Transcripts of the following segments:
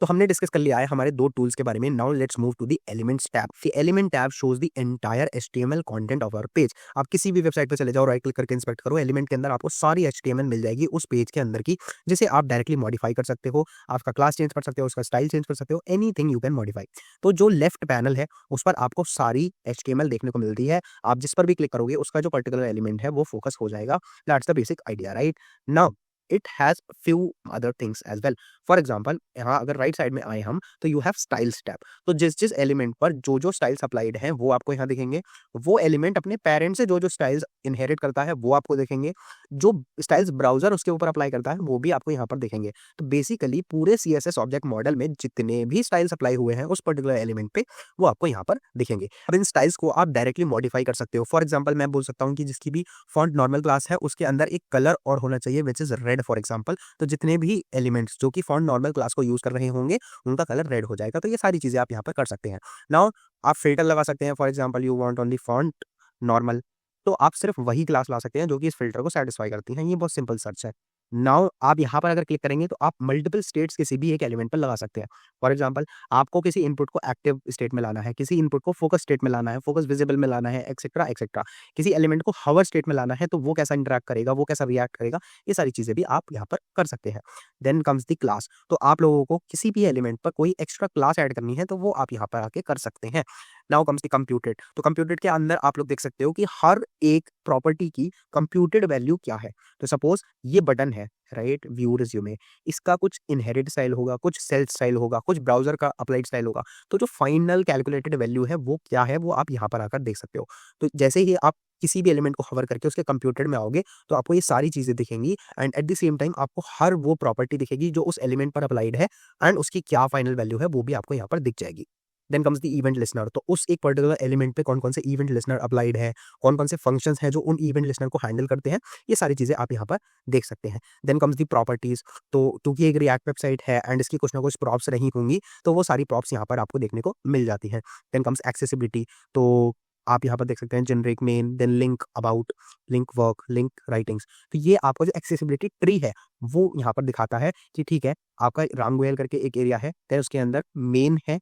तो हमने डिस्कस कर लिया है हमारे 2 टूल्स के बारे में। Now let's move to the elements tab. The element tab shows the entire HTML content of our page. आप किसी भी वेबसाइट पे चले जाओ, राइट क्लिक करके इंस्पेक्ट करो, एलिमेंट के अंदर आपको सारी एचटीएमएल मिल जाएगी उस पेज के अंदर की, जिसे आप डायरेक्टली मॉडिफाई कर सकते हो, आपका क्लास चेंज कर सकते हो, उसका स्टाइल चेंज कर सकते हो, एनीथिंग यू कैन मॉडिफाई। तो जो लेफ्ट पैनल है उस पर आपको सारी एचटीएमएल देखने को मिलती है। आप जिस पर भी क्लिक करोगे उसका जो पर्टिकुलर एलिमेंट है वो फोकस हो जाएगा। That's the basic idea, right? Now it has few other things as well. For example यहाँ अगर राइट साइड में आए हम तो यू हैव स्टाइल्स टैब। तो जिस-जिस एलिमेंट पर जो-जो स्टाइल्स अप्लाइड हैं वो आपको यहाँ दिखेंगे। वो एलिमेंट अपने पेरेंट से जो-जो स्टाइल्स इनहेरिट करता है वो आपको दिखेंगे। जो स्टाइल्स ब्राउज़र उसके ऊपर अप्लाई करता है वो भी आपको यहाँ पर दिखेंगे। तो बेसिकली पूरे सीएसएस ऑब्जेक्ट मॉडल में जितने भी स्टाइल्स अप्लाई हुए हैं उस पर्टिकुलर एलिमेंट पे वो आपको यहाँ पर दिखेंगे। अब इन स्टाइल्स को आप डायरेक्टली मॉडिफाई कर सकते हो। फॉर एग्जांपल मैं बोल सकता हूँ कि जिसकी भी फॉन्ट नॉर्मल क्लास है उसके अंदर एक कलर और होना चाहिए which is red for example. तो जितने भी एलिमेंट्स जो कि फॉन्ट नॉर्मल क्लास को यूज़ कर रहे होंगे उनका कलर रेड हो जाएगा। तो ये सारी चीज़ें आप यहाँ पर कर सकते हैं। नाउ आप फ़िल्टर लगा सकते हैं। For example you want only font normal, तो आप सिर्फ वही क्लास ला सकते हैं जो कि इस फ़िल्टर को सैटिस्फाई करती हैं। ये बहुत सिंपल सर्च है। नाउ आप यहाँ पर अगर क्लिक करेंगे तो आप मल्टीपल स्टेट्स किसी भी एक एलिमेंट पर लगा सकते हैं। फॉर एग्जांपल आपको किसी इनपुट को एक्टिव स्टेट में लाना है, किसी इनपुट को फोकस स्टेट में लाना है, फोकस विजिबल में लाना है, एक्सेट्रा एक्सेट्रा। किसी एलिमेंट को हवर स्टेट में लाना है तो वो कैसा इंटरैक्ट करेगा, वो कैसा रिएक्ट करेगा, ये सारी चीज़ें भी आप यहाँ पर कर सकते हैं। Then comes the class. तो आप लोगों को किसी भी एलिमेंट पर कोई एक्स्ट्रा क्लास ऐड करनी है तो वो आप यहाँ पर आके कर सकते हैं। Now comes the computed. तो कंप्यूटेड के अंदर आप लोग देख सकते हो कि हर एक प्रॉपर्टी की कंप्यूटेड वैल्यू क्या है। तो सपोज ये बटन है, राइट, व्यू रिज्यूमे, इसका कुछ इनहेरिट स्टाइल होगा, कुछ सेल्फ स्टाइल होगा, कुछ ब्राउज़र का अप्लाइड स्टाइल होगा। तो जो फाइनल कैलकुलेटेड वैल्यू है वो क्या है वो आप यहाँ पर आकर देख सकते हो। तो जैसे ही आप किसी भी एलिमेंट को होवर करके उसके कंप्यूटेड में आओगे तो आपको ये सारी चीज़ें दिखेंगी and at the same time आपको हर वो प्रॉपर्टी दिखेगी जो उस एलिमेंट पर अप्लाइड है एंड उसकी क्या फाइनल वैल्यू है वो भी आपको यहाँ पर दिख जाएगी। Then comes the event listener. तो उस एक पर्टिकुलर एलिमेंट पे कौन-कौन से इवेंट लिस्नर अप्लाइड है, कौन-कौन से फंक्शंस हैं जो उन इवेंट लिस्नर को हैंडल करते हैं, ये सारी चीज़ें आप यहाँ पर देख सकते हैं। Then comes the properties. तो क्योंकि एक रिएक्ट वेबसाइट है एंड इसकी कुछ ना कुछ प्रॉप्स रही होंगी, तो वो सारी प्रॉप्स यहाँ पर आपको देखने को मिल जाती हैं। Then comes accessibility. तो आप यहाँ पर देख सकते हैं generic main, then link about, link work, link writings. तो ये आपका जो एक्सेसिबिलिटी ट्री है, वो यहाँ पर दिखाता है कि ठीक है, आपका राम गोयल करके एक एरिया है, देन उसके अंदर मेन है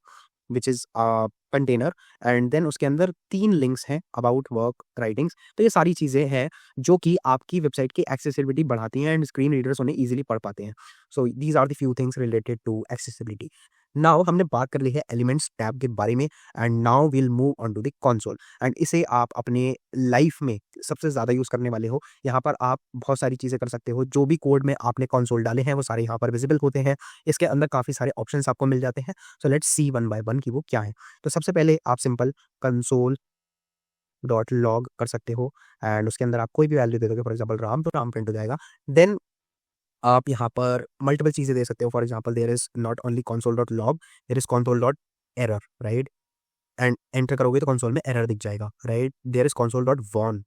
which is container and then उसके अंदर 3 लिंक्स हैं अबाउट वर्क राइटिंग्स। तो ये सारी चीज़ें हैं जो कि आपकी वेबसाइट की एक्सेसिबिलिटी बढ़ाती हैं एंड स्क्रीन रीडर्स उन्हें ईज़िली पढ़ पाते हैं। So these are the few things related to accessibility. Now हमने बात कर ली है एलिमेंट्स टैब के बारे में and now we will move on to the console and इसे आप अपने लाइफ में सबसे ज़्यादा यूज़ करने वाले हो। यहाँ पर आप बहुत सारी चीज़ें कर सकते हो। जो भी कोड में आपने कंसोल डाले हैं वो सारे यहाँ पर विजिबल होते हैं। इसके अंदर काफ़ी सारे ऑप्शंस आपको मिल जाते हैं। So let's see one by one कि वो क्या है। तो सबसे पहले आप सिंपल कंसोल डॉट लॉग कर सकते हो एंड उसके अंदर आप कोई भी वैल्यू दे दोगे, फॉर एग्जांपल राम, तो राम प्रिंट हो जाएगा। देन आप यहाँ पर मल्टीपल चीज़ें दे सकते हो। For example there is not only console dot log, there is console dot error, right? And enter करोगे तो कंसोल में एरर दिख जाएगा, राइट? There is console dot warn,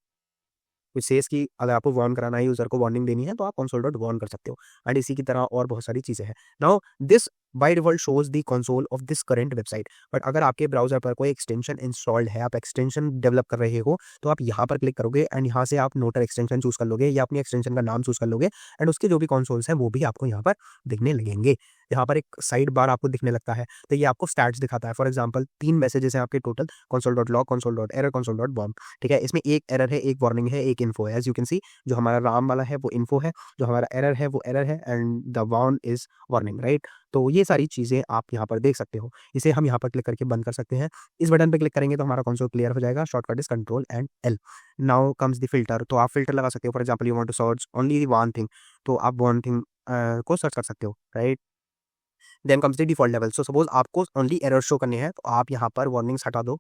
which says कि अगर आपको वार्न कराना है, यूज़र को वार्निंग देनी है तो आप कंसोल डॉट वार्न कर सकते हो एंड इसी की तरह और बहुत सारी चीज़ें हैं। Now this by default shows the console of this current website, but अगर आपके ब्राउज़र पर कोई एक्सटेंशन इंस्टॉल्ड है, आप एक्सटेंशन डेवलप कर रहे हो, तो आप यहाँ पर क्लिक करोगे एंड यहाँ से आप नोटर एक्सटेंशन चूज़ कर लोगे या अपनी एक्सटेंशन का नाम चूज़ कर लोगे एंड उसके जो भी कंसोल्स हैं वो भी आपको यहाँ पर दिखने लगेंगे। यहाँ पर एक साइड बार आपको दिखने लगता है, तो ये आपको स्टैट्स दिखाता है। फॉर एग्जांपल 3 मैसेजेस हैं आपके total, console dot log, console dot error, console dot warn, ठीक है? इसमें एक एरर है, एक वार्निंग है, एक इन्फो है। एज़ यू कैन सी जो हमारा राम वाला है वो इन्फो है, जो हमारा एरर है वो एरर है and the warn is warning, right? तो ये सारी चीज़ें आप यहाँ पर देख सकते हो। इसे हम यहाँ पर क्लिक करके बंद कर सकते हैं। इस बटन पे क्लिक करेंगे तो हमारा कंसोल क्लियर हो जाएगा। Shortcut is control and L. Now comes the filter. तो आप फ़िल्टर लगा सकते हो। For example you want to search only one thing, तो आप वन थिंग को सर्च कर सकते हो, right? Then comes the default level. So suppose आपको ओनली एरर शो करने हैं तो आप यहाँ पर वार्निंग्स हटा दो,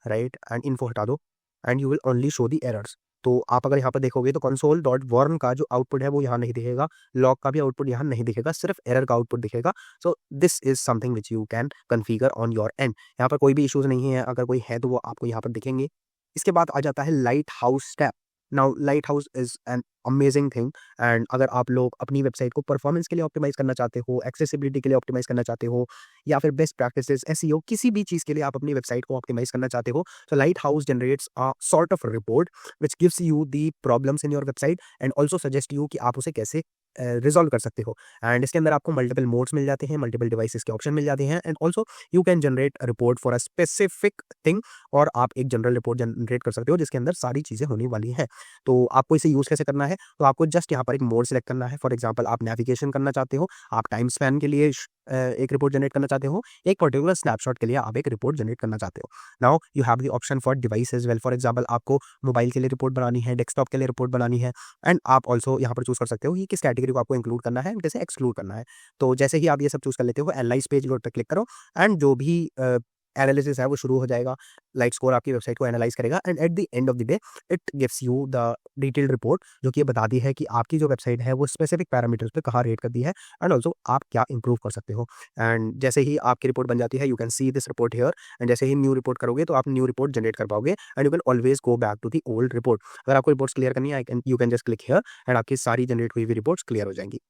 राइट, एंड इन्फो हटा दो and you will only show the errors. तो आप अगर यहाँ पर देखोगे तो कंसोल डॉट वार्न का जो आउटपुट है वो यहाँ नहीं दिखेगा, लॉग का भी आउटपुट यहाँ नहीं दिखेगा, सिर्फ एरर का आउटपुट दिखेगा। So this is something which you can configure on your and. यहाँ पर कोई भी इश्यूज नहीं है, अगर कोई है तो वो आपको यहाँ पर दिखेंगे। इसके बाद आ जाता है light house tab. Now light house is an amazing thing and अगर आप लोग अपनी वेबसाइट को परफॉर्मेंस के लिए ऑप्टिमाइज़ करना चाहते हो, एक्सेसिबिलिटी के लिए ऑप्टिमाइज़ करना चाहते हो या फिर बेस्ट प्रैक्टिसेस एसईओ किसी भी चीज़ के लिए आप अपनी वेबसाइट को ऑप्टिमाइज़ करना चाहते हो, तो light house generates a sort of report which gives you the problems in your website and also suggest you कि आप उसे कैसे रिजॉल्व कर सकते हो। एंड इसके अंदर आपको मल्टीपल मोड्स मिल जाते हैं, मल्टीपल डिवाइसेस के ऑप्शन मिल जाते हैं, and also you can generate report for a specific thing, और आप एक जनरल रिपोर्ट जनरेट कर सकते हो जिसके अंदर सारी चीज़ें होने वाली हैं। तो आपको इसे यूज़ कैसे करना है, तो आपको जस्ट यहाँ पर एक मोड सेलेक्ट करना है। फॉर एग्जाम्पल आप नेविगेशन करना चाहते हो, आप टाइम स्पैन के लिए एक रिपोर्ट जनरेट करना चाहते हो, एक पर्टिकुलर स्नैपशॉट के लिए आप एक रिपोर्ट जनरेट करना चाहते हो। Now you have the option for device as well. For example आपको मोबाइल के लिए रिपोर्ट बनानी है, डेस्कटॉप के लिए रिपोर्ट बनानी है, एंड आप ऑल्सो यहाँ पर चूज कर सकते हो कि किस कैटेगरी को आपको इंक्लूड करना है, कैसे एक्सक्लूड करना है। तो जैसे ही आप ये सब चूज कर लेते हो, एनालाइज पेज पर क्लिक करो, एंड जो भी एनालिसिस है वो शुरू हो जाएगा। लाइट स्कोर आपकी वेबसाइट को एनालाइज करेगा, and at the end of the day it gives you the detailed report, जो कि ये बताती है कि आपकी जो वेबसाइट है वो स्पेसिफिक पैरामीटर्स पे कहाँ रेट करती है, एंड ऑल्सो आप क्या इंप्रूव कर सकते हो। एंड जैसे ही आपकी रिपोर्ट बन जाती है, you can see this report here, and जैसे ही न्यू रिपोर्ट करोगे तो आप न्यू रिपोर्ट जनरेट कर पाओगे, and you can always go back to the old report. अगर आपको रिपोर्ट्स क्लियर करनी है, you can just click here, and आपकी सारी जनरेट हुई हुई रिपोर्ट्स क्लियर हो जाएंगी।